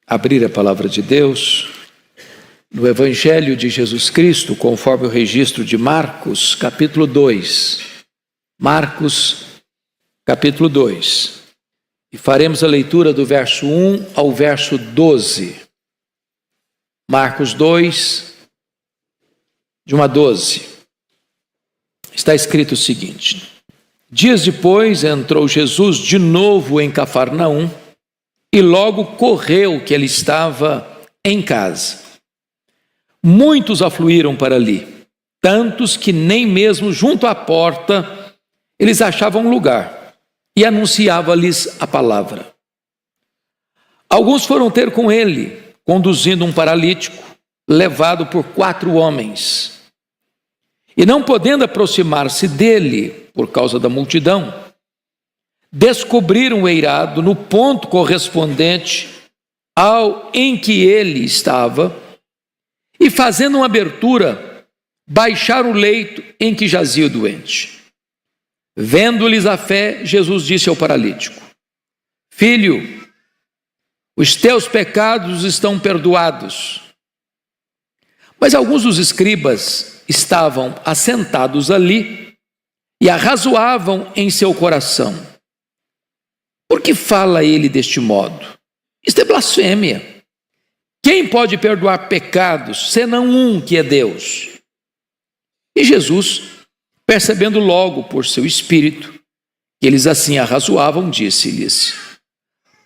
abrir a palavra de Deus no Evangelho de Jesus Cristo, conforme o registro de Marcos, capítulo 2. Marcos, capítulo 2. E faremos a leitura do verso 1 ao verso 12. Marcos 2, de 1 a 12. Está escrito o seguinte: Dias depois entrou Jesus de novo em Cafarnaum e logo correu que ele estava em casa. Muitos afluíram para ali, tantos que nem mesmo junto à porta eles achavam lugar, e anunciava-lhes a palavra. Alguns foram ter com ele, conduzindo um paralítico, levado por 4 homens. E não podendo aproximar-se dele, por causa da multidão, descobriram o eirado no ponto correspondente ao em que ele estava, e fazendo uma abertura, baixaram o leito em que jazia o doente. Vendo-lhes a fé, Jesus disse ao paralítico: Filho, os teus pecados estão perdoados. Mas alguns dos escribas estavam assentados ali e arrazoavam em seu coração: Por que fala ele deste modo? Isto é blasfêmia. Quem pode perdoar pecados, senão um, que é Deus? E Jesus, percebendo logo por seu espírito que eles assim arrazoavam, disse-lhes: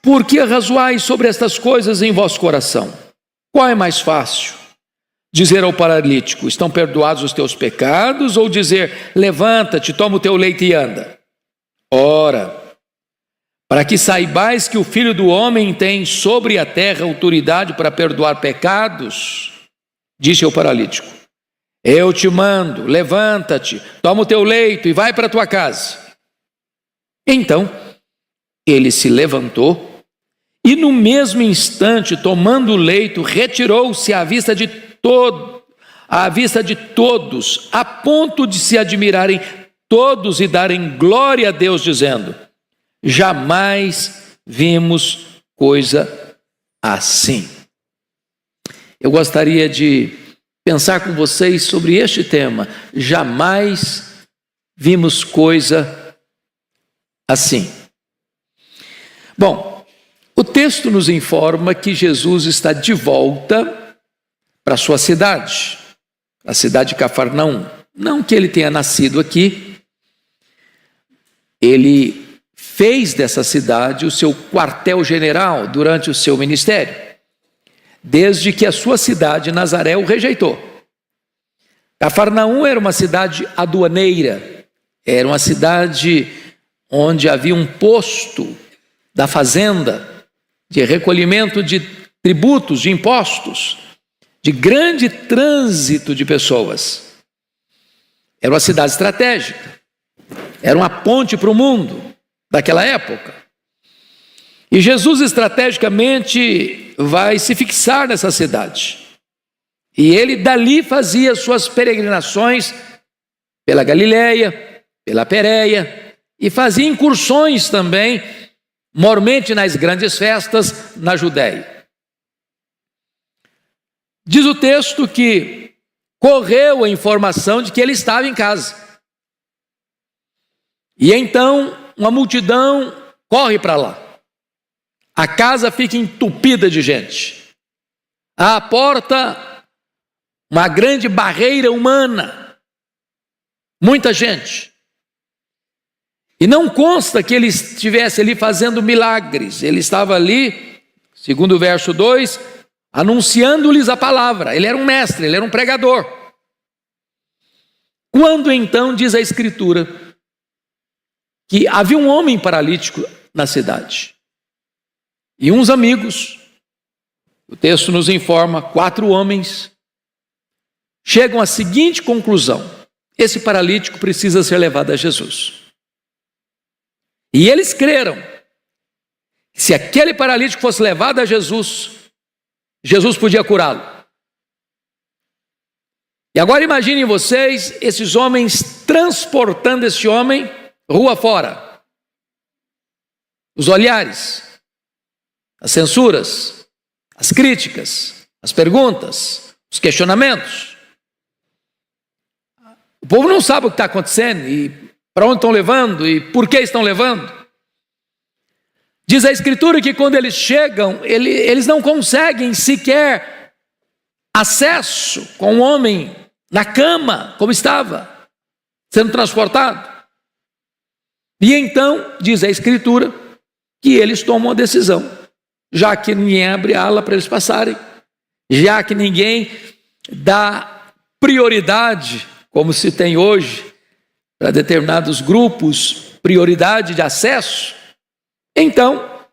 Por que arrazoais sobre estas coisas em vosso coração? Qual é mais fácil? Dizer ao paralítico: Estão perdoados os teus pecados? Ou dizer: Levanta-te, toma o teu leito e anda? Ora, para que saibais que o Filho do Homem tem sobre a terra autoridade para perdoar pecados, disse ao paralítico: Eu te mando, levanta-te, toma o teu leito e vai para a tua casa. Então, ele se levantou e no mesmo instante, tomando o leito, retirou-se à vista de todos, a ponto de se admirarem todos e darem glória a Deus, dizendo: Jamais vimos coisa assim. Eu gostaria de pensar com vocês sobre este tema: jamais vimos coisa assim. Bom, o texto nos informa que Jesus está de volta para sua cidade, a cidade de Cafarnaum. Não que ele tenha nascido aqui, ele fez dessa cidade o seu quartel-general durante o seu ministério, desde que a sua cidade, Nazaré, o rejeitou. Cafarnaum era uma cidade aduaneira, era uma cidade onde havia um posto da fazenda, de recolhimento de tributos, de impostos, de grande trânsito de pessoas. Era uma cidade estratégica, era uma ponte para o mundo daquela época. E Jesus estrategicamente vai se fixar nessa cidade. E ele dali fazia suas peregrinações pela Galileia, pela Pérea, e fazia incursões também, mormente nas grandes festas, na Judéia. Diz o texto que correu a informação de que ele estava em casa. E então uma multidão corre para lá. A casa fica entupida de gente. À porta, uma grande barreira humana. Muita gente. E não consta que ele estivesse ali fazendo milagres. Ele estava ali, segundo o verso 2, anunciando-lhes a palavra. Ele era um mestre, ele era um pregador. Quando então diz a Escritura que havia um homem paralítico na cidade. E uns amigos, o texto nos informa, 4 homens, chegam à seguinte conclusão: esse paralítico precisa ser levado a Jesus. E eles creram que se aquele paralítico fosse levado a Jesus, Jesus podia curá-lo. E agora imaginem vocês, esses homens transportando esse homem rua fora. Os olhares, as censuras, as críticas, as perguntas, os questionamentos. O povo não sabe o que está acontecendo e para onde estão levando e por que estão levando. Diz a Escritura que quando eles chegam, eles não conseguem sequer acesso com o homem na cama, como estava, sendo transportado. E então, diz a Escritura, que eles tomam a decisão, já que ninguém abre ala para eles passarem, já que ninguém dá prioridade, como se tem hoje, para determinados grupos, prioridade de acesso. Então,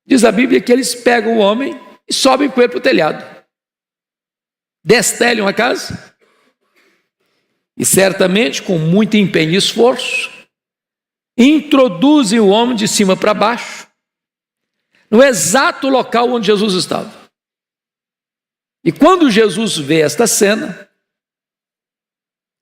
diz a Bíblia que eles pegam o homem e sobem com ele para o telhado, destelham a casa, e certamente com muito empenho e esforço, introduzem o homem de cima para baixo, no exato local onde Jesus estava. E quando Jesus vê esta cena,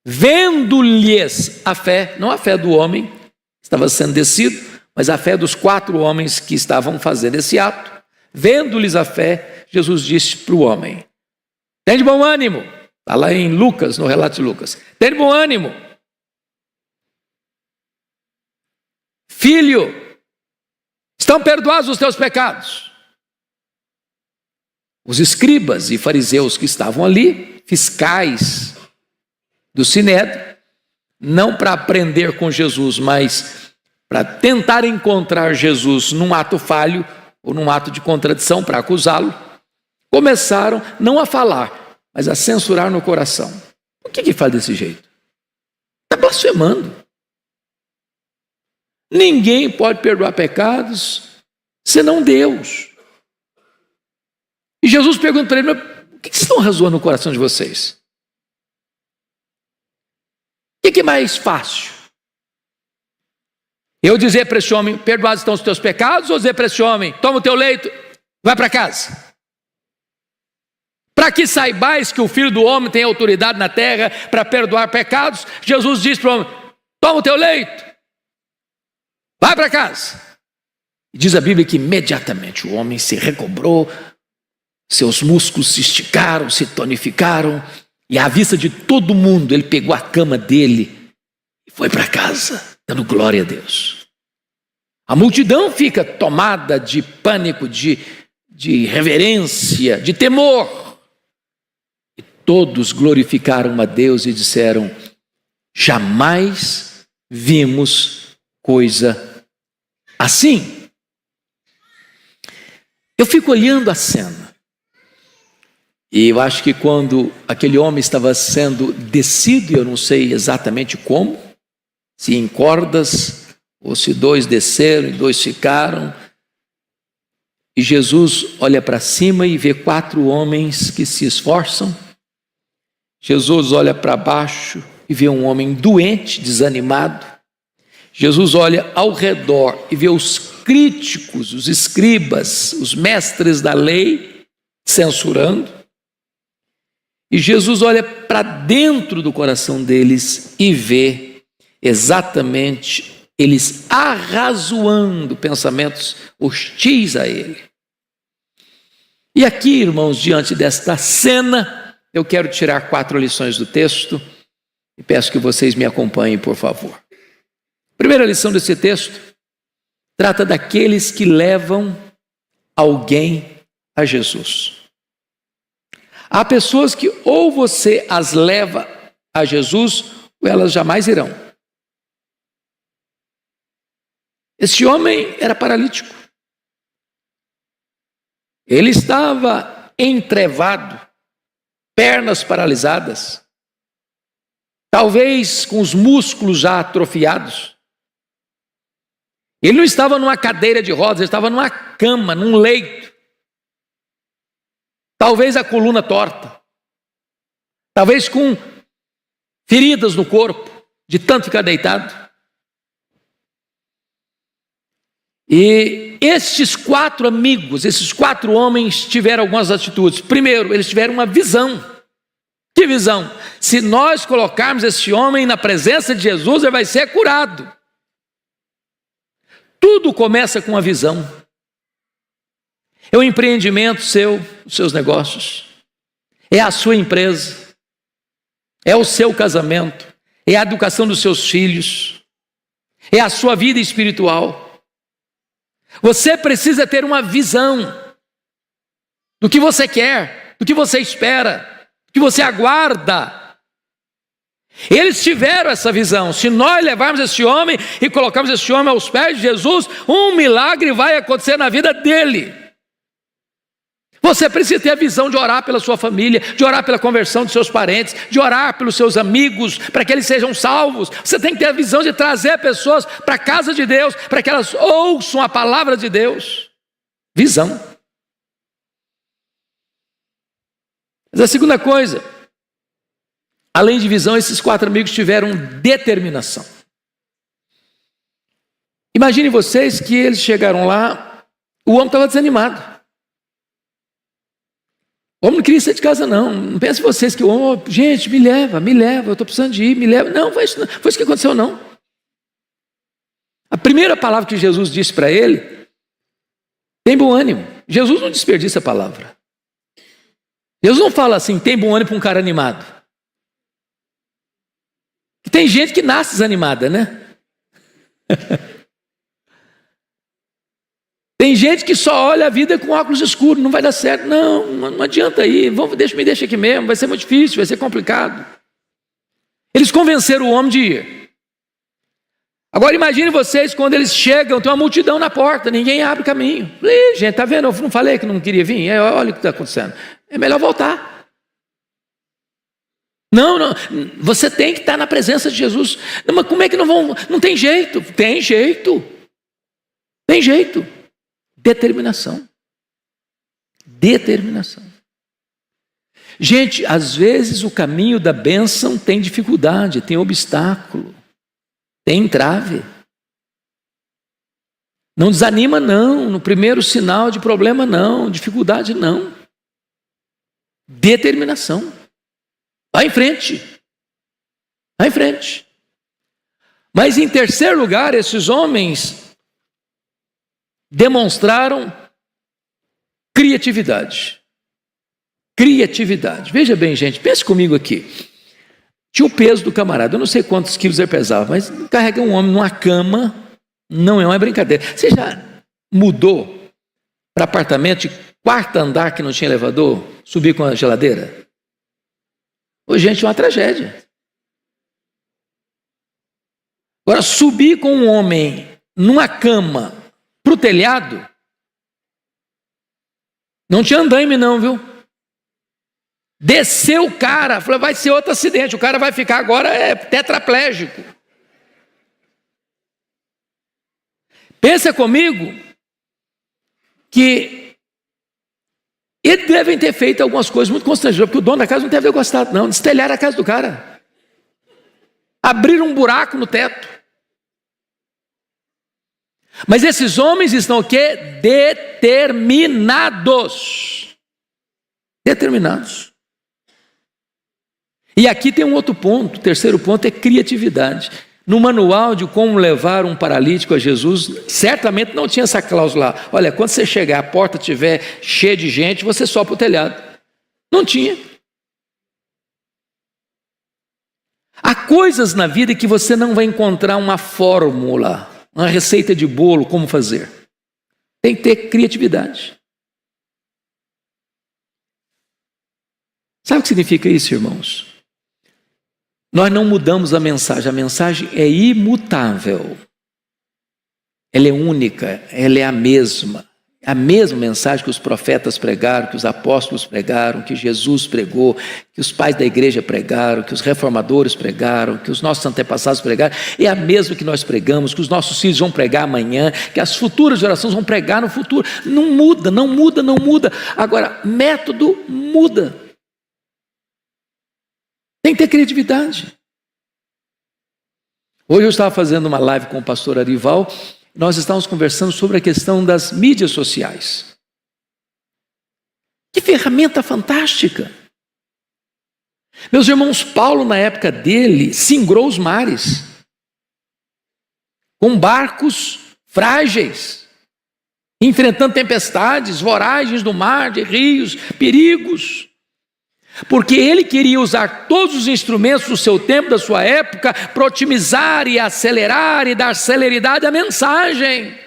vendo-lhes a fé, não a fé do homem que estava sendo descido, mas a fé dos 4 homens que estavam fazendo esse ato, vendo-lhes a fé, Jesus disse para o homem: tem de bom ânimo. Está lá em Lucas, no relato de Lucas. Tem de bom ânimo. Filho, estão perdoados os teus pecados. Os escribas e fariseus que estavam ali, fiscais do Sinédrio, não para aprender com Jesus, mas para tentar encontrar Jesus num ato falho ou num ato de contradição para acusá-lo, começaram não a falar, mas a censurar no coração. Por que faz desse jeito? Está blasfemando. Ninguém pode perdoar pecados senão Deus. E Jesus pergunta para ele: o que vocês estão razoando no coração de vocês? O que é mais fácil? Eu dizer para esse homem: perdoados estão os teus pecados, ou dizer para esse homem: toma o teu leito, vai para casa? Para que saibais que o Filho do Homem tem autoridade na terra para perdoar pecados, Jesus diz para o homem: toma o teu leito, vai para casa. E diz a Bíblia que imediatamente o homem se recobrou, seus músculos se esticaram, se tonificaram, e à vista de todo mundo ele pegou a cama dele e foi para casa, dando glória a Deus. A multidão fica tomada de pânico, de reverência, de temor. E todos glorificaram a Deus e disseram: jamais vimos coisa assim. Eu fico olhando a cena, e eu acho que quando aquele homem estava sendo descido, eu não sei exatamente como, se em cordas, ou se 2 desceram e 2 ficaram, e Jesus olha para cima e vê 4 homens que se esforçam. Jesus olha para baixo e vê um homem doente, desanimado. Jesus olha ao redor e vê os críticos, os escribas, os mestres da lei censurando. E Jesus olha para dentro do coração deles e vê exatamente eles arrazoando pensamentos hostis a ele. E aqui, irmãos, diante desta cena, eu quero tirar 4 lições do texto e peço que vocês me acompanhem, por favor. A primeira lição desse texto trata daqueles que levam alguém a Jesus. Há pessoas que ou você as leva a Jesus ou elas jamais irão. Esse homem era paralítico. Ele estava entrevado, pernas paralisadas, talvez com os músculos já atrofiados. Ele não estava numa cadeira de rodas, ele estava numa cama, num leito. Talvez a coluna torta, talvez com feridas no corpo, de tanto ficar deitado. E estes 4 amigos, esses 4 homens tiveram algumas atitudes. Primeiro, eles tiveram uma visão. Que visão? Se nós colocarmos esse homem na presença de Jesus, ele vai ser curado. Tudo começa com uma visão. É o empreendimento seu, os seus negócios. É a sua empresa. É o seu casamento. É a educação dos seus filhos. É a sua vida espiritual. Você precisa ter uma visão do que você quer, do que você espera, do que você aguarda. Eles tiveram essa visão. Se nós levarmos esse homem e colocarmos esse homem aos pés de Jesus, um milagre vai acontecer na vida dele. Você precisa ter a visão de orar pela sua família, de orar pela conversão dos seus parentes, de orar pelos seus amigos, para que eles sejam salvos. Você tem que ter a visão de trazer pessoas para a casa de Deus, para que elas ouçam a palavra de Deus. Visão. Mas a segunda coisa, além de visão, esses 4 amigos tiveram determinação. Imagine vocês que eles chegaram lá, o homem estava desanimado. O homem não queria sair de casa, não. Não pense vocês que o homem, gente, me leva, eu estou precisando de ir, me leva. Não, foi isso que aconteceu, não. A primeira palavra que Jesus disse para ele, tem bom ânimo. Jesus não desperdiça a palavra. Jesus não fala assim, tem bom ânimo para um cara animado. Tem gente que nasce desanimada, né? Tem gente que só olha a vida com óculos escuros, não vai dar certo. Não adianta ir, me deixa aqui mesmo, vai ser muito difícil, vai ser complicado. Eles convenceram o homem de ir. Agora imagine vocês quando eles chegam, tem uma multidão na porta, ninguém abre caminho. Gente, tá vendo? Eu não falei que não queria vir? Olha o que está acontecendo. É melhor voltar. Não, você tem que estar na presença de Jesus. Não, mas como é que não vão? Não tem jeito. Tem jeito. Tem jeito. Determinação. Determinação. Gente, às vezes o caminho da bênção tem dificuldade, tem obstáculo, tem entrave. Não desanima, não. No primeiro sinal de problema, não. Dificuldade, não. Determinação. Vai em frente. Vai em frente. Mas em terceiro lugar, esses homens demonstraram criatividade. Criatividade. Veja bem, gente, pense comigo aqui. Tinha o peso do camarada, eu não sei quantos quilos ele pesava, mas carregar um homem numa cama não é uma brincadeira. Você já mudou para apartamento de 4º andar que não tinha elevador? Subir com a geladeira? Ô, gente, é uma tragédia. Agora, subir com um homem numa cama para o telhado, não tinha andaime não, viu? Desceu o cara, falou, vai ser outro acidente, o cara vai ficar agora tetraplégico. Pensa comigo que eles devem ter feito algumas coisas muito constrangedoras, porque o dono da casa não deve ter gostado, não. Destelharam a casa do cara. Abriram um buraco no teto. Mas esses homens estão o quê? Determinados. Determinados. E aqui tem um outro ponto, o terceiro ponto é criatividade. No manual de como levar um paralítico a Jesus, certamente não tinha essa cláusula lá. Olha, quando você chegar, a porta estiver cheia de gente, você sobe para o telhado. Não tinha. Há coisas na vida que você não vai encontrar uma fórmula, uma receita de bolo, como fazer. Tem que ter criatividade. Sabe o que significa isso, irmãos? Nós não mudamos a mensagem é imutável. Ela é única, ela é a mesma mensagem que os profetas pregaram, que os apóstolos pregaram, que Jesus pregou, que os pais da igreja pregaram, que os reformadores pregaram, que os nossos antepassados pregaram, é a mesma que nós pregamos, que os nossos filhos vão pregar amanhã, que as futuras gerações vão pregar no futuro. Não muda. Agora, método muda. Tem que ter criatividade. Hoje eu estava fazendo uma live com o pastor Arival, nós estávamos conversando sobre a questão das mídias sociais. Que ferramenta fantástica! Meus irmãos, Paulo na época dele singrou os mares com barcos frágeis, enfrentando tempestades, voragens do mar, de rios, perigos, porque ele queria usar todos os instrumentos do seu tempo, da sua época, para otimizar e acelerar e dar celeridade à mensagem.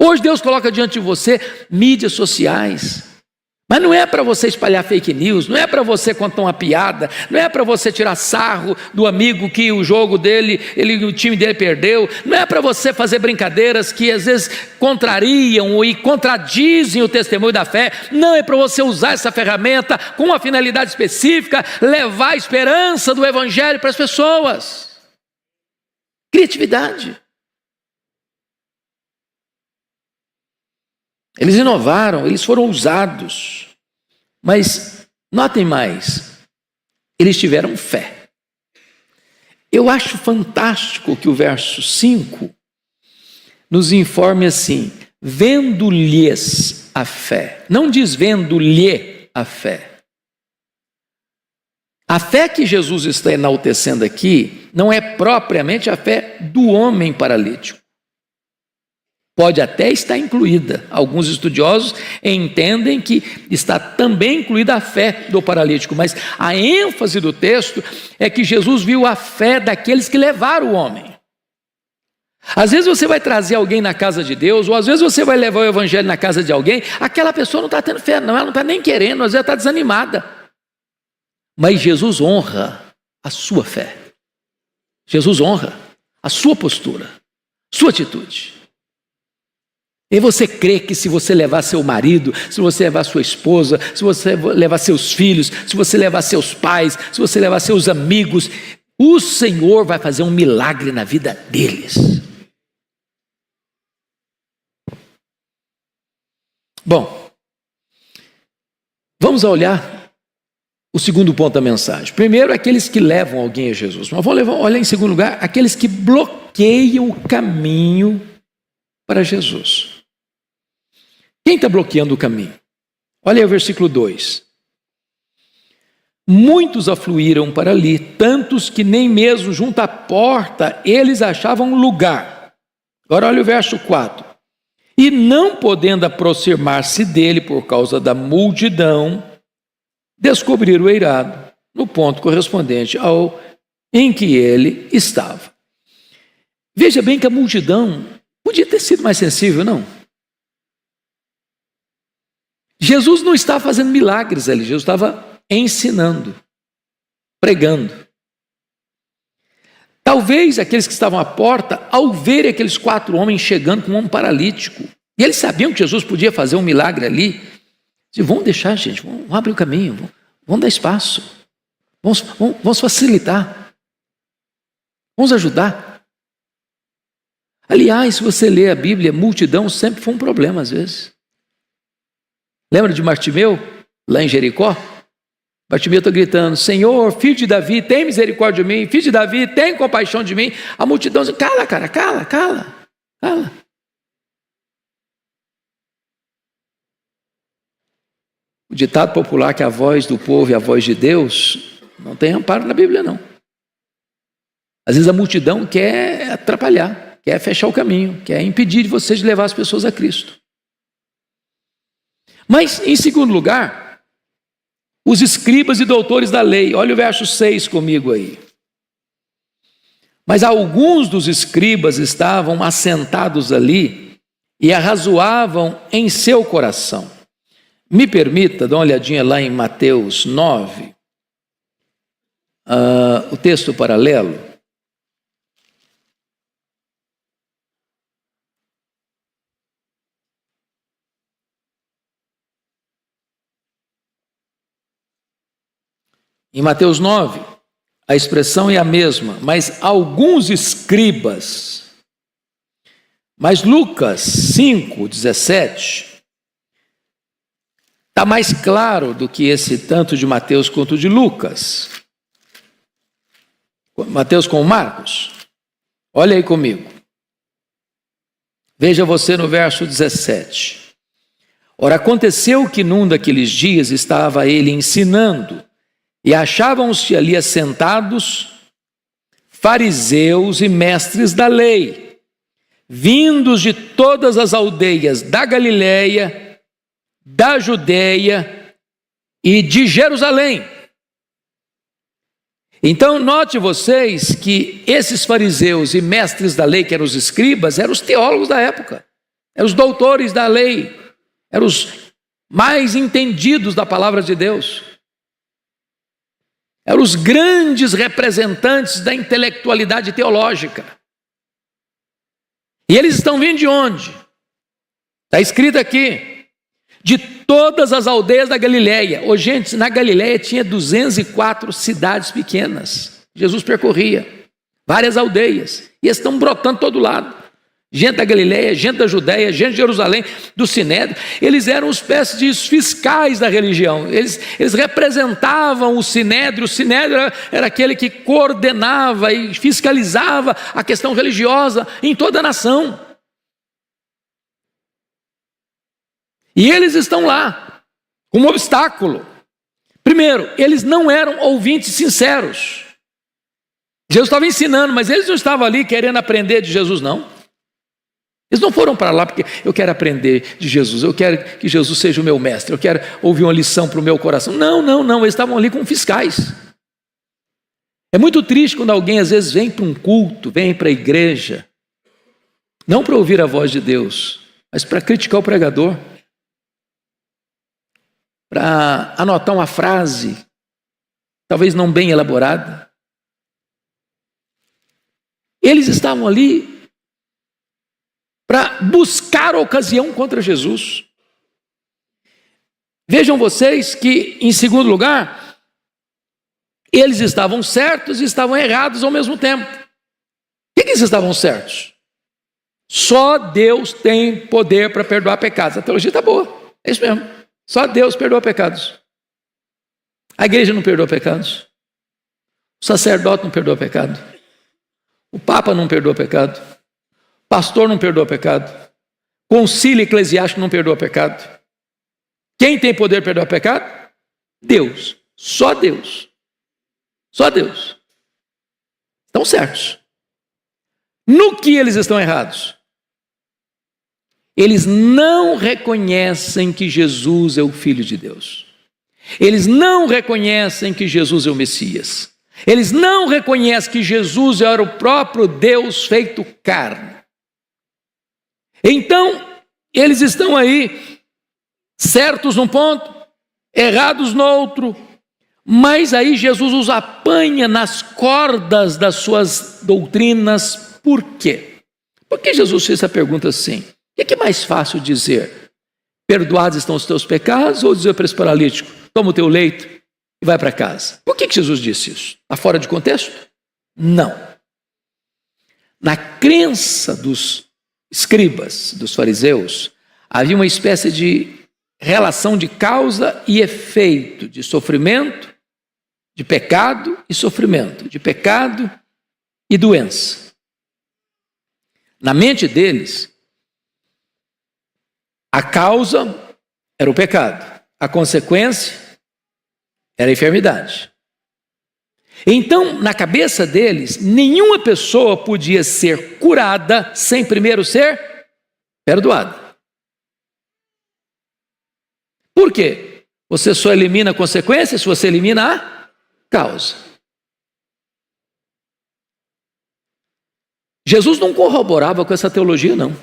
Hoje Deus coloca diante de você mídias sociais, mas não é para você espalhar fake news, não é para você contar uma piada, não é para você tirar sarro do amigo que o jogo dele, o time dele perdeu, não é para você fazer brincadeiras que às vezes contrariam e contradizem o testemunho da fé, não é para você usar essa ferramenta com uma finalidade específica, levar a esperança do evangelho para as pessoas. Criatividade. Eles inovaram, eles foram ousados, mas notem mais, eles tiveram fé. Eu acho fantástico que o verso 5 nos informe assim: vendo-lhes a fé. Não diz vendo-lhe a fé. A fé que Jesus está enaltecendo aqui não é propriamente a fé do homem paralítico. Pode até estar incluída. Alguns estudiosos entendem que está também incluída a fé do paralítico, mas a ênfase do texto é que Jesus viu a fé daqueles que levaram o homem. Às vezes você vai trazer alguém na casa de Deus, ou às vezes você vai levar o evangelho na casa de alguém, aquela pessoa não está tendo fé, não, ela não está nem querendo, às vezes ela está desanimada. Mas Jesus honra a sua fé. Jesus honra a sua postura, sua atitude. E você crê que se você levar seu marido, se você levar sua esposa, se você levar seus filhos, se você levar seus pais, se você levar seus amigos, o Senhor vai fazer um milagre na vida deles. Bom, vamos olhar o segundo ponto da mensagem. Primeiro, aqueles que levam alguém a Jesus. Mas vamos olhar em segundo lugar, aqueles que bloqueiam o caminho para Jesus. Quem está bloqueando o caminho? Olha aí o versículo 2. Muitos afluíram para ali, tantos que nem mesmo junto à porta eles achavam lugar. Agora olha o verso 4. E não podendo aproximar-se dele por causa da multidão, descobriram o eirado no ponto correspondente ao em que ele estava. Veja bem que a multidão podia ter sido mais sensível, não? Jesus não estava fazendo milagres ali, Jesus estava ensinando, pregando. Talvez aqueles que estavam à porta, ao verem aqueles 4 homens chegando com um homem paralítico, e eles sabiam que Jesus podia fazer um milagre ali, diziam, vamos deixar, gente, vamos abrir o caminho, vamos dar espaço, vamos facilitar, vamos ajudar. Aliás, se você ler a Bíblia, multidão sempre foi um problema às vezes. Lembra de Bartimeu, lá em Jericó? Bartimeu está gritando, Senhor, filho de Davi, tem misericórdia de mim, filho de Davi, tem compaixão de mim. A multidão diz, cala, cara, cala. O ditado popular que a voz do povo e a voz de Deus não tem amparo na Bíblia, não. Às vezes a multidão quer atrapalhar, quer fechar o caminho, quer impedir de vocês de levar as pessoas a Cristo. Mas, em segundo lugar, os escribas e doutores da lei. Olha o verso 6 comigo aí. Mas alguns dos escribas estavam assentados ali e arrazoavam em seu coração. Me permita dar uma olhadinha lá em Mateus 9, o texto paralelo. Em Mateus 9, a expressão é a mesma, mas alguns escribas. Mas Lucas 5, 17, está mais claro do que esse tanto de Mateus quanto de Lucas. Mateus com Marcos. Olha aí comigo. Veja você no verso 17. Ora, aconteceu que num daqueles dias estava ele ensinando, e achavam-se ali assentados fariseus e mestres da lei, vindos de todas as aldeias da Galiléia, da Judeia e de Jerusalém. Então, note vocês que esses fariseus e mestres da lei, que eram os escribas, eram os teólogos da época, eram os doutores da lei, eram os mais entendidos da palavra de Deus, eram os grandes representantes da intelectualidade teológica. E eles estão vindo de onde? Está escrito aqui: de todas as aldeias da Galiléia. Ô, gente, na Galiléia tinha 204 cidades pequenas. Jesus percorria várias aldeias. E eles estão brotando todo lado. Gente da Galiléia, gente da Judéia, gente de Jerusalém, do Sinédrio. Eles eram espécies de fiscais da religião. Eles representavam o Sinédrio. O Sinédrio era aquele que coordenava e fiscalizava a questão religiosa em toda a nação. E eles estão lá, como obstáculo. Primeiro, eles não eram ouvintes sinceros. Jesus estava ensinando, mas eles não estavam ali querendo aprender de Jesus, não. Eles não foram para lá porque eu quero aprender de Jesus, eu quero que Jesus seja o meu mestre, eu quero ouvir uma lição para o meu coração. Não, eles estavam ali como fiscais. É muito triste quando alguém às vezes vem para um culto, vem para a igreja, não para ouvir a voz de Deus, mas para criticar o pregador, para anotar uma frase, talvez não bem elaborada. Eles estavam ali para buscar ocasião contra Jesus. Vejam vocês que, em segundo lugar, eles estavam certos e estavam errados ao mesmo tempo. Por que eles estavam certos? Só Deus tem poder para perdoar pecados. A teologia está boa, é isso mesmo. Só Deus perdoa pecados. A igreja não perdoa pecados. O sacerdote não perdoa pecado. O Papa não perdoa pecado. O pastor não perdoa pecado. O concílio eclesiástico não perdoa pecado. Quem tem poder de perdoar pecado? Deus. Só Deus. Só Deus. Estão certos. No que eles estão errados? Eles não reconhecem que Jesus é o Filho de Deus. Eles não reconhecem que Jesus é o Messias. Eles não reconhecem que Jesus era o próprio Deus feito carne. Então, eles estão aí, certos num ponto, errados no outro, mas aí Jesus os apanha nas cordas das suas doutrinas. Por quê? Por que Jesus fez essa pergunta assim? O que é mais fácil dizer? Perdoados estão os teus pecados, ou dizer para esse paralítico, toma o teu leito e vai para casa? Por que Jesus disse isso? Está fora de contexto? Não. Na crença dos escribas, dos fariseus, havia uma espécie de relação de causa e efeito, de sofrimento, de pecado e sofrimento, de pecado e doença. Na mente deles, a causa era o pecado, a consequência era a enfermidade. Então, na cabeça deles, nenhuma pessoa podia ser curada sem primeiro ser perdoada. Por quê? Você só elimina a consequência se você elimina a causa. Jesus não corroborava com essa teologia, não.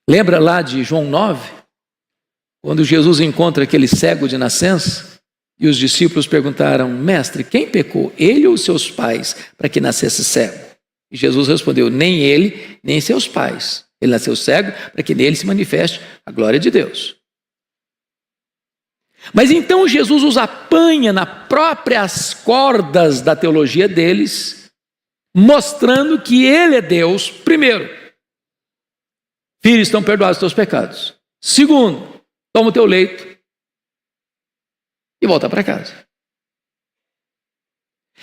Lembra lá de João 9? Quando Jesus encontra aquele cego de nascença e os discípulos perguntaram, mestre, quem pecou, ele ou seus pais, para que nascesse cego? E Jesus respondeu, nem ele, nem seus pais. Ele nasceu cego para que nele se manifeste a glória de Deus. Mas então Jesus os apanha nas próprias cordas da teologia deles, mostrando que ele é Deus, primeiro. Filhos, estão perdoados os teus pecados. Segundo, toma o teu leito e volta para casa.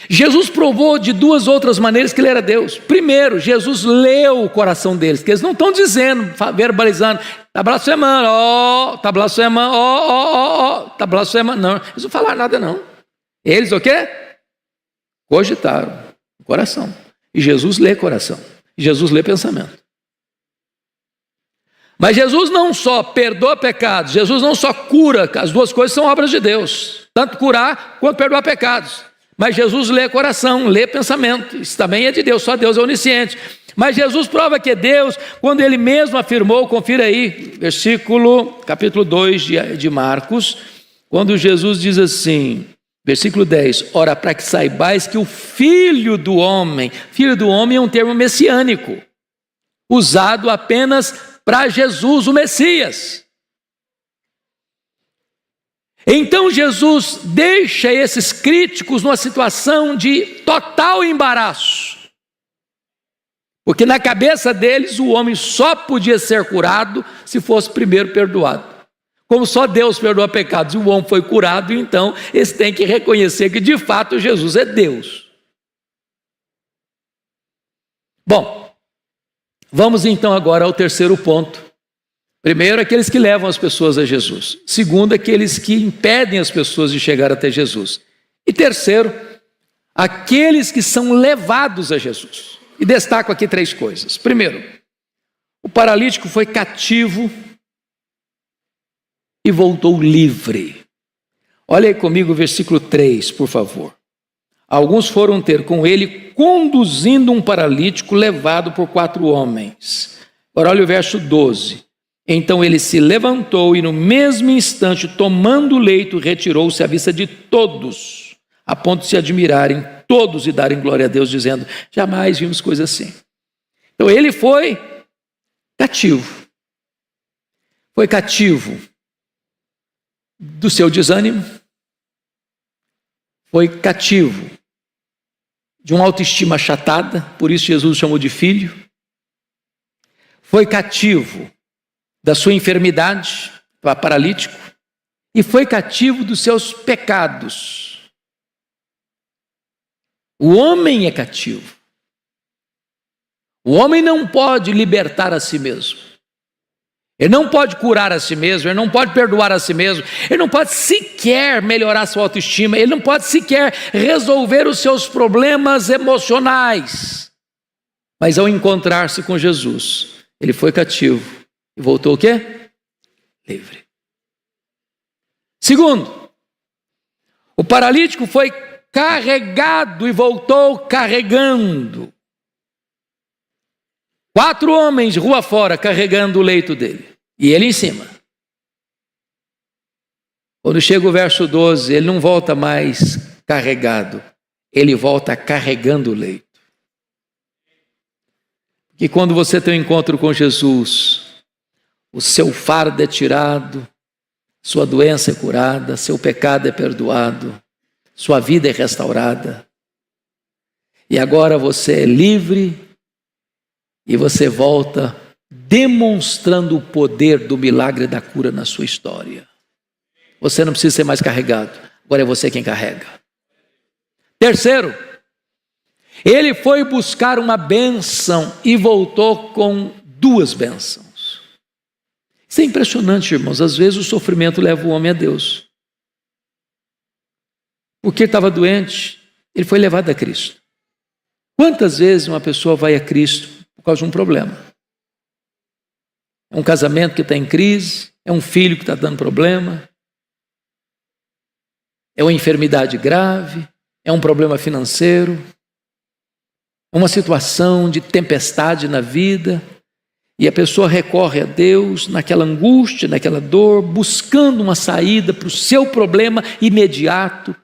Jesus provou de duas outras maneiras que ele era Deus. Primeiro, Jesus leu o coração deles, que eles não estão dizendo, verbalizando, está blasfemando, está blasfemando, está blasfemando. Não, eles não falaram nada não. Eles o quê? Cogitaram o coração. E Jesus lê coração. Jesus lê pensamento. Mas Jesus não só perdoa pecados, Jesus não só cura, as duas coisas são obras de Deus, tanto curar quanto perdoar pecados. Mas Jesus lê coração, lê pensamento, isso também é de Deus, só Deus é onisciente. Mas Jesus prova que é Deus, quando ele mesmo afirmou, confira aí, capítulo 2 de Marcos, quando Jesus diz assim, versículo 10, ora, para que saibais que o Filho do Homem é um termo messiânico, usado apenas para Jesus, o Messias. Então Jesus deixa esses críticos numa situação de total embaraço, porque na cabeça deles o homem só podia ser curado se fosse primeiro perdoado. Como só Deus perdoa pecados e o homem foi curado, então eles têm que reconhecer que de fato Jesus é Deus. Bom, vamos então agora ao terceiro ponto. Primeiro, aqueles que levam as pessoas a Jesus. Segundo, aqueles que impedem as pessoas de chegar até Jesus. E terceiro, aqueles que são levados a Jesus. E destaco aqui 3 coisas. Primeiro, o paralítico foi cativo e voltou livre. Olha aí comigo o versículo 3, por favor. Alguns foram ter com ele, conduzindo um paralítico levado por 4 homens. Agora olha o verso 12. Então ele se levantou e no mesmo instante, tomando o leito, retirou-se à vista de todos, a ponto de se admirarem todos e darem glória a Deus, dizendo, jamais vimos coisa assim. Então ele foi cativo. Foi cativo do seu desânimo, foi cativo de uma autoestima achatada, por isso Jesus o chamou de filho, foi cativo da sua enfermidade, paralítico, e foi cativo dos seus pecados. O homem é cativo. O homem não pode libertar a si mesmo. Ele não pode curar a si mesmo, ele não pode perdoar a si mesmo, ele não pode sequer melhorar sua autoestima, ele não pode sequer resolver os seus problemas emocionais. Mas ao encontrar-se com Jesus, ele foi cativo e voltou o quê? Livre. Segundo, o paralítico foi carregado e voltou carregando. 4 homens rua fora carregando o leito dele. E ele em cima. Quando chega o verso 12, ele não volta mais carregado. Ele volta carregando o leito. E quando você tem um encontro com Jesus, o seu fardo é tirado, sua doença é curada, seu pecado é perdoado, sua vida é restaurada. E agora você é livre e você volta demonstrando o poder do milagre da cura na sua história. Você não precisa ser mais carregado, agora é você quem carrega. Terceiro, ele foi buscar uma bênção e voltou com 2 bênçãos. Isso é impressionante, irmãos. Às vezes o sofrimento leva o homem a Deus. Porque ele estava doente, ele foi levado a Cristo. Quantas vezes uma pessoa vai a Cristo por causa de um problema? É um casamento que está em crise, é um filho que está dando problema, é uma enfermidade grave, é um problema financeiro, uma situação de tempestade na vida, e a pessoa recorre a Deus naquela angústia, naquela dor, buscando uma saída para o seu problema imediato,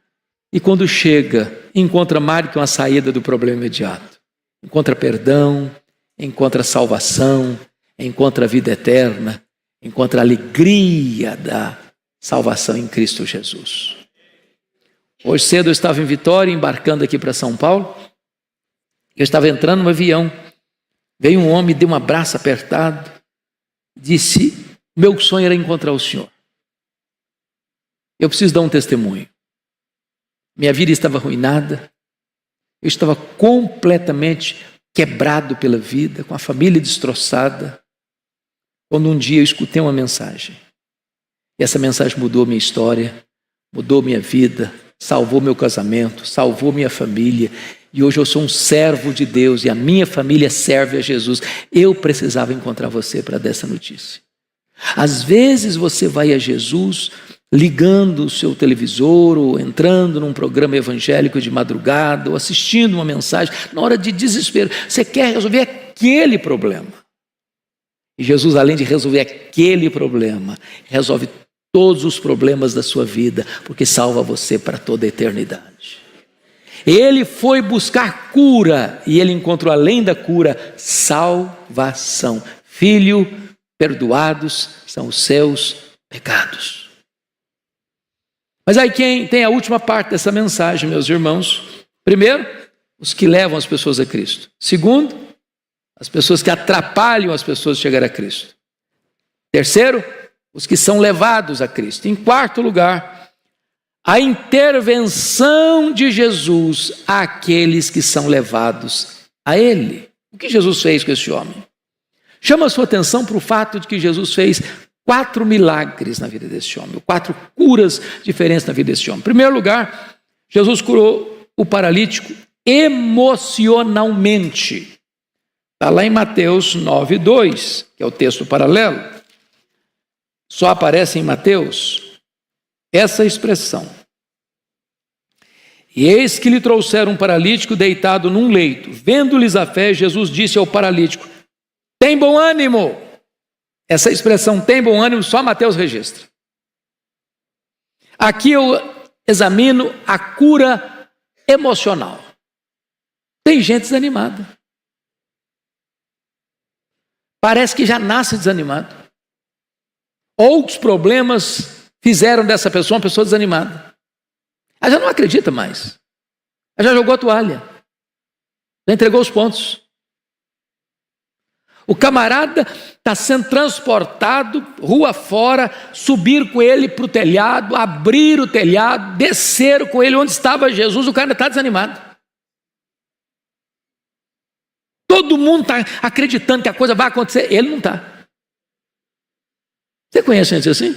e quando chega, encontra mais que uma saída do problema imediato. Encontra perdão, encontra salvação, encontra a vida eterna, encontra a alegria da salvação em Cristo Jesus. Hoje cedo eu estava em Vitória, embarcando aqui para São Paulo. Eu estava entrando no avião. Veio um homem, deu um abraço apertado, disse, meu sonho era encontrar o Senhor. Eu preciso dar um testemunho. Minha vida estava arruinada, eu estava completamente quebrado pela vida, com a família destroçada, quando um dia eu escutei uma mensagem. E essa mensagem mudou minha história, mudou minha vida, salvou meu casamento, salvou minha família, e hoje eu sou um servo de Deus e a minha família serve a Jesus. Eu precisava encontrar você para dar essa notícia. Às vezes você vai a Jesus ligando o seu televisor ou entrando num programa evangélico de madrugada ou assistindo uma mensagem na hora de desespero. Você quer resolver aquele problema. E Jesus, além de resolver aquele problema, resolve todos os problemas da sua vida, porque salva você para toda a eternidade. Ele foi buscar cura e ele encontrou além da cura salvação. Filho, perdoados são os seus pecados. Mas aí quem tem a última parte dessa mensagem, meus irmãos? Primeiro, os que levam as pessoas a Cristo. Segundo, as pessoas que atrapalham as pessoas de chegar a Cristo. Terceiro, os que são levados a Cristo. Em quarto lugar, a intervenção de Jesus àqueles que são levados a Ele. O que Jesus fez com esse homem? Chama a sua atenção para o fato de que Jesus fez 4 milagres na vida desse homem, 4 curas diferentes na vida desse homem. Em primeiro lugar, Jesus curou o paralítico emocionalmente. Está lá em Mateus 9:2, que é o texto paralelo. Só aparece em Mateus essa expressão. E eis que lhe trouxeram um paralítico deitado num leito. Vendo-lhes a fé, Jesus disse ao paralítico: tem bom ânimo. Essa expressão tem bom ânimo só Mateus registra. Aqui eu examino a cura emocional. Tem gente desanimada. Parece que já nasce desanimado. Outros problemas fizeram dessa pessoa uma pessoa desanimada. Ela já não acredita mais. Ela já jogou a toalha. Já entregou os pontos. O camarada está sendo transportado rua fora, subir com ele para o telhado, abrir o telhado, descer com ele onde estava Jesus, o cara está desanimado. Todo mundo está acreditando que a coisa vai acontecer, ele não está. Você conhece gente assim?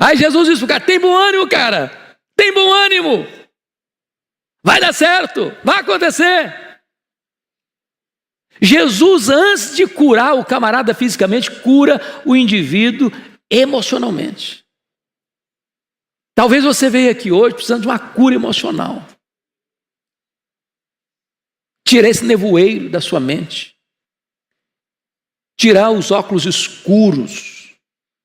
Aí Jesus disse para o cara: tem bom ânimo, cara, tem bom ânimo, vai dar certo, vai acontecer. Jesus, antes de curar o camarada fisicamente, cura o indivíduo emocionalmente. Talvez você veja aqui hoje precisando de uma cura emocional. Tirar esse nevoeiro da sua mente. Tirar os óculos escuros.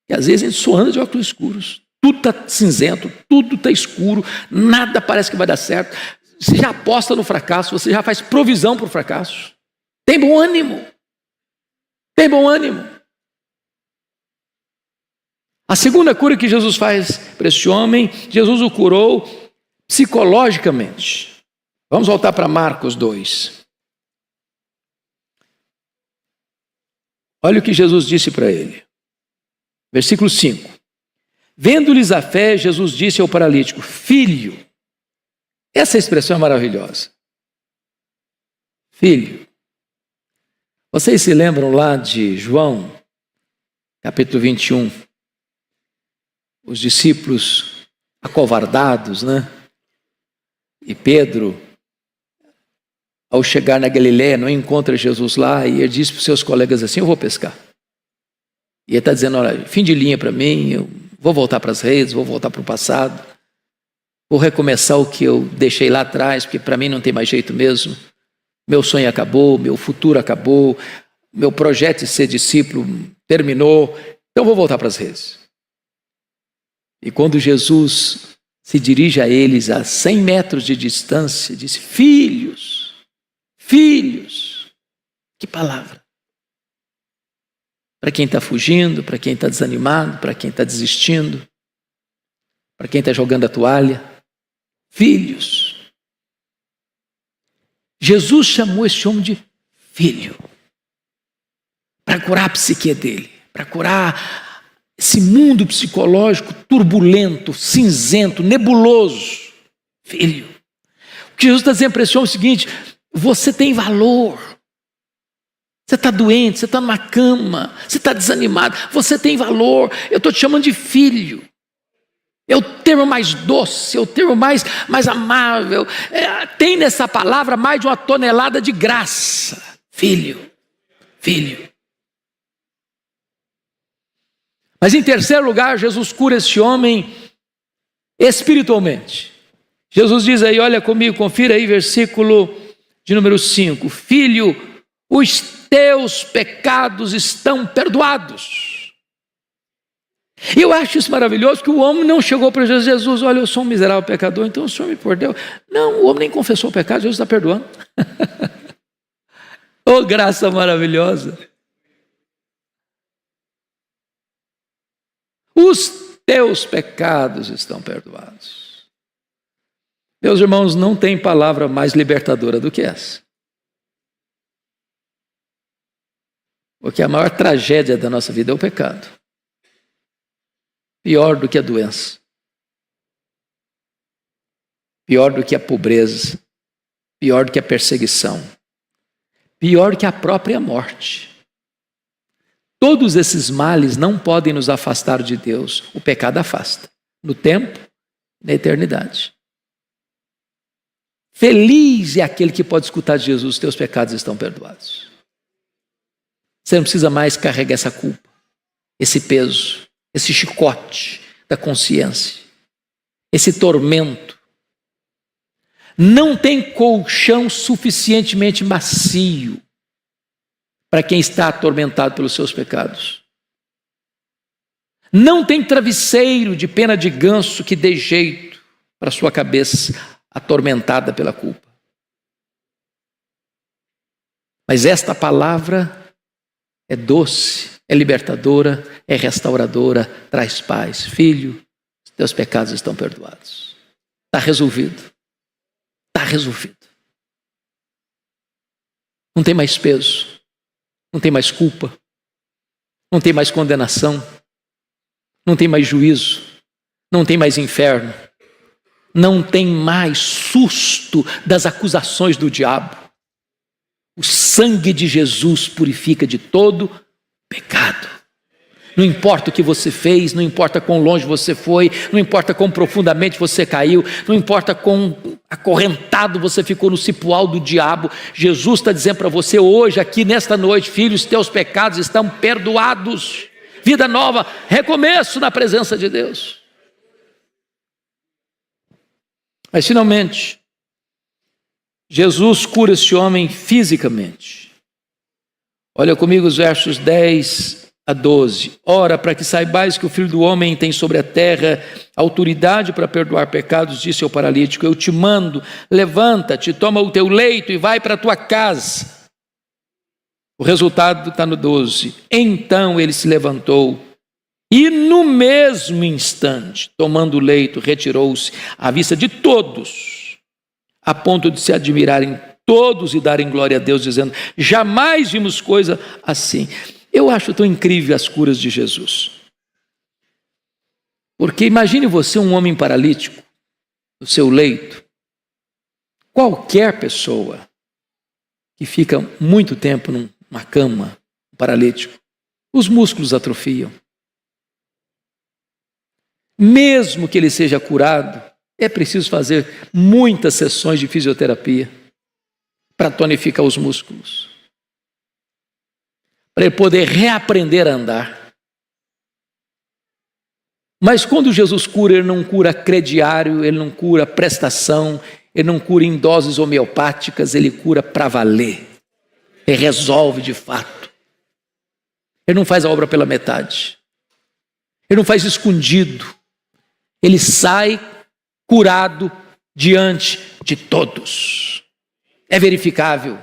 E às vezes a gente só anda de óculos escuros. Tudo está cinzento, tudo está escuro, nada parece que vai dar certo. Você já aposta no fracasso, você já faz provisão para o fracasso. Tem bom ânimo. Tem bom ânimo. A segunda cura que Jesus faz para esse homem, Jesus o curou psicologicamente. Vamos voltar para Marcos 2. Olha o que Jesus disse para ele. Versículo 5. Vendo-lhes a fé, Jesus disse ao paralítico: filho. Essa expressão é maravilhosa. Filho. Vocês se lembram lá de João, capítulo 21? Os discípulos acovardados, né? E Pedro, ao chegar na Galileia, não encontra Jesus lá, e ele diz para os seus colegas assim: eu vou pescar. E ele está dizendo: olha, fim de linha para mim, eu vou voltar para as redes, vou voltar para o passado, vou recomeçar o que eu deixei lá atrás, porque para mim não tem mais jeito mesmo. Meu sonho acabou, meu futuro acabou, meu projeto de ser discípulo terminou, então vou voltar para as redes. E quando Jesus se dirige a eles a 100 metros de distância, disse: filhos, filhos. Que palavra! Para quem está fugindo, para quem está desanimado, para quem está desistindo, para quem está jogando a toalha. Filhos. Jesus chamou esse homem de filho, para curar a psique dele, para curar esse mundo psicológico turbulento, cinzento, nebuloso. Filho. O que Jesus está dizendo para esse homem é o seguinte: você tem valor. Você está doente, você está numa cama, você está desanimado, você tem valor. Eu estou te chamando de filho. É o termo mais doce, é o termo mais amável. Tem nessa palavra mais de 1 tonelada de graça. Filho, filho. Mas em terceiro lugar, Jesus cura esse homem espiritualmente. Jesus diz aí, olha comigo, confira aí, versículo de número 5. Filho, os teus pecados estão perdoados. E eu acho isso maravilhoso, que o homem não chegou para Jesus, olha, eu sou um miserável pecador, então o Senhor me perdoou. Não, o homem nem confessou o pecado, Jesus está perdoando. Oh, graça maravilhosa. Os teus pecados estão perdoados. Meus irmãos, não tem palavra mais libertadora do que essa. Porque a maior tragédia da nossa vida é o pecado. Pior do que a doença. Pior do que a pobreza. Pior do que a perseguição. Pior do que a própria morte. Todos esses males não podem nos afastar de Deus. O pecado afasta. No tempo, na eternidade. Feliz é aquele que pode escutar de Jesus, teus pecados estão perdoados. Você não precisa mais carregar essa culpa, esse peso, esse chicote da consciência, esse tormento. Não tem colchão suficientemente macio para quem está atormentado pelos seus pecados. Não tem travesseiro de pena de ganso que dê jeito para sua cabeça atormentada pela culpa. Mas esta palavra é doce, é libertadora, é restauradora, traz paz. Filho, teus pecados estão perdoados. Está resolvido. Está resolvido. Não tem mais peso. Não tem mais culpa. Não tem mais condenação. Não tem mais juízo. Não tem mais inferno. Não tem mais susto das acusações do diabo. O sangue de Jesus purifica de todo pecado. Não importa o que você fez, não importa quão longe você foi, não importa quão profundamente você caiu, não importa quão acorrentado você ficou no cipoal do diabo, Jesus está dizendo para você hoje, aqui nesta noite, filho, os teus pecados estão perdoados. Vida nova, recomeço na presença de Deus. Mas finalmente, Jesus cura esse homem fisicamente. Olha comigo os versos 10 a 12. Ora, para que saibais que o Filho do Homem tem sobre a terra autoridade para perdoar pecados, disse ao paralítico, eu te mando, levanta-te, toma o teu leito e vai para a tua casa. O resultado está no 12. Então ele se levantou e no mesmo instante, tomando o leito, retirou-se à vista de todos, a ponto de se admirarem todos e darem glória a Deus, dizendo, jamais vimos coisa assim. Eu acho tão incrível as curas de Jesus. Porque imagine você um homem paralítico, no seu leito. Qualquer pessoa que fica muito tempo numa cama, paralítico, os músculos atrofiam. Mesmo que ele seja curado, é preciso fazer muitas sessões de fisioterapia para tonificar os músculos, para ele poder reaprender a andar. Mas quando Jesus cura, ele não cura crediário, ele não cura prestação, ele não cura em doses homeopáticas, ele cura para valer. Ele resolve de fato. Ele não faz a obra pela metade. Ele não faz escondido. Ele sai curado diante de todos. É verificável.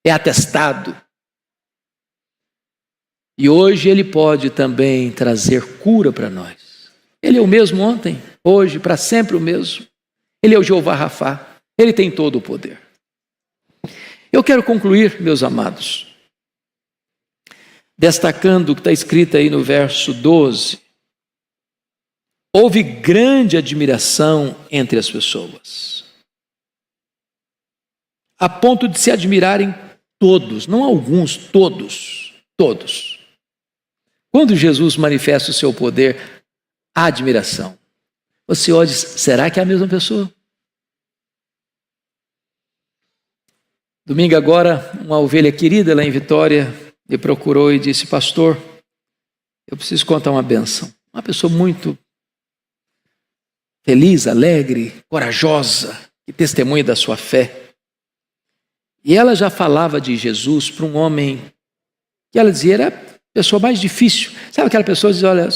É atestado. E hoje ele pode também trazer cura para nós. Ele é o mesmo ontem, hoje, para sempre o mesmo. Ele é o Jeová Rafá. Ele tem todo o poder. Eu quero concluir, meus amados, destacando o que está escrito aí no verso 12. Houve grande admiração entre as pessoas, a ponto de se admirarem todos, não alguns, todos. Quando Jesus manifesta o seu poder, admiração. Você olha e diz, será que é a mesma pessoa? Domingo agora, uma ovelha querida lá em Vitória me procurou e disse, pastor, eu preciso contar uma bênção. Uma pessoa muito feliz, alegre, corajosa, que testemunha da sua fé. E ela já falava de Jesus para um homem que ela dizia era a pessoa mais difícil. Sabe aquela pessoa que diz, olha,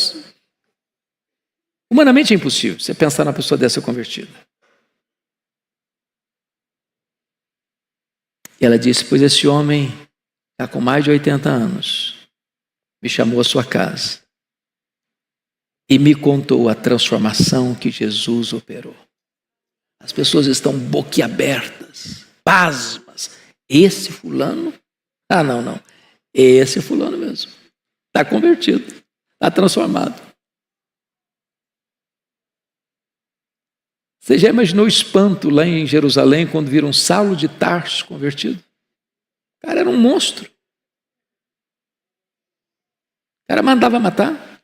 humanamente é impossível você pensar na pessoa dessa convertida. E ela disse, pois esse homem está com mais de 80 anos, me chamou à sua casa e me contou a transformação que Jesus operou. As pessoas estão boquiabertas, pasmas. Esse fulano? Ah, não. Esse fulano mesmo. Está convertido, está transformado. Você já imaginou o espanto lá em Jerusalém quando viram Saulo de Tarso convertido? O cara era um monstro. O cara mandava matar.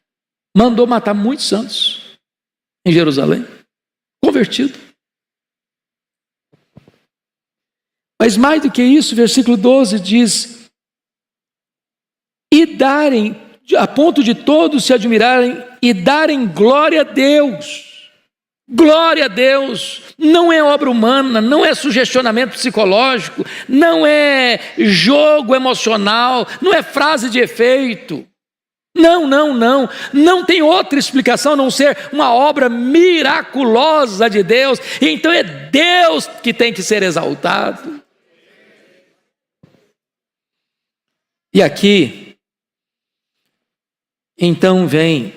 Mandou matar muitos santos em Jerusalém. Convertido. Mas mais do que isso, versículo 12 diz, e darem, a ponto de todos se admirarem e darem glória a Deus. Glória a Deus, não é obra humana, não é sugestionamento psicológico, não é jogo emocional, não é frase de efeito. Não tem outra explicação a não ser uma obra miraculosa de Deus, então é Deus que tem que ser exaltado. E aqui, então vem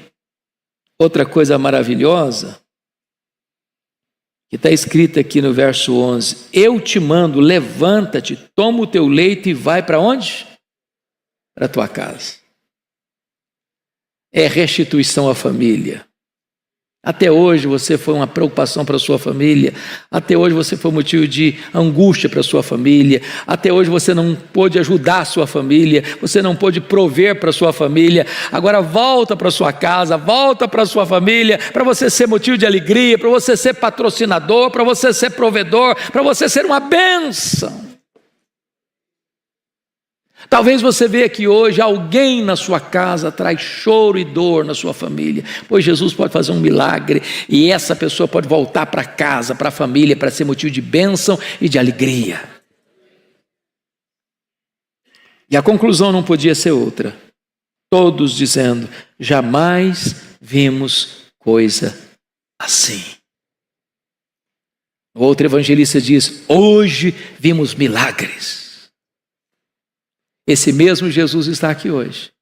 outra coisa maravilhosa, que está escrito aqui no verso 11, eu te mando, levanta-te, toma o teu leito e vai para onde? Para a tua casa. É restituição à família. Até hoje você foi uma preocupação para a sua família, até hoje você foi motivo de angústia para a sua família, até hoje você não pôde ajudar a sua família, você não pôde prover para a sua família, agora volta para a sua casa, volta para a sua família, para você ser motivo de alegria, para você ser patrocinador, para você ser provedor, para você ser uma bênção. Talvez você veja que hoje alguém na sua casa traz choro e dor na sua família, pois Jesus pode fazer um milagre e essa pessoa pode voltar para casa, para a família, para ser motivo de bênção e de alegria. E a conclusão não podia ser outra, todos dizendo, jamais vimos coisa assim. O outro evangelista diz, hoje vimos milagres. Esse mesmo Jesus está aqui hoje.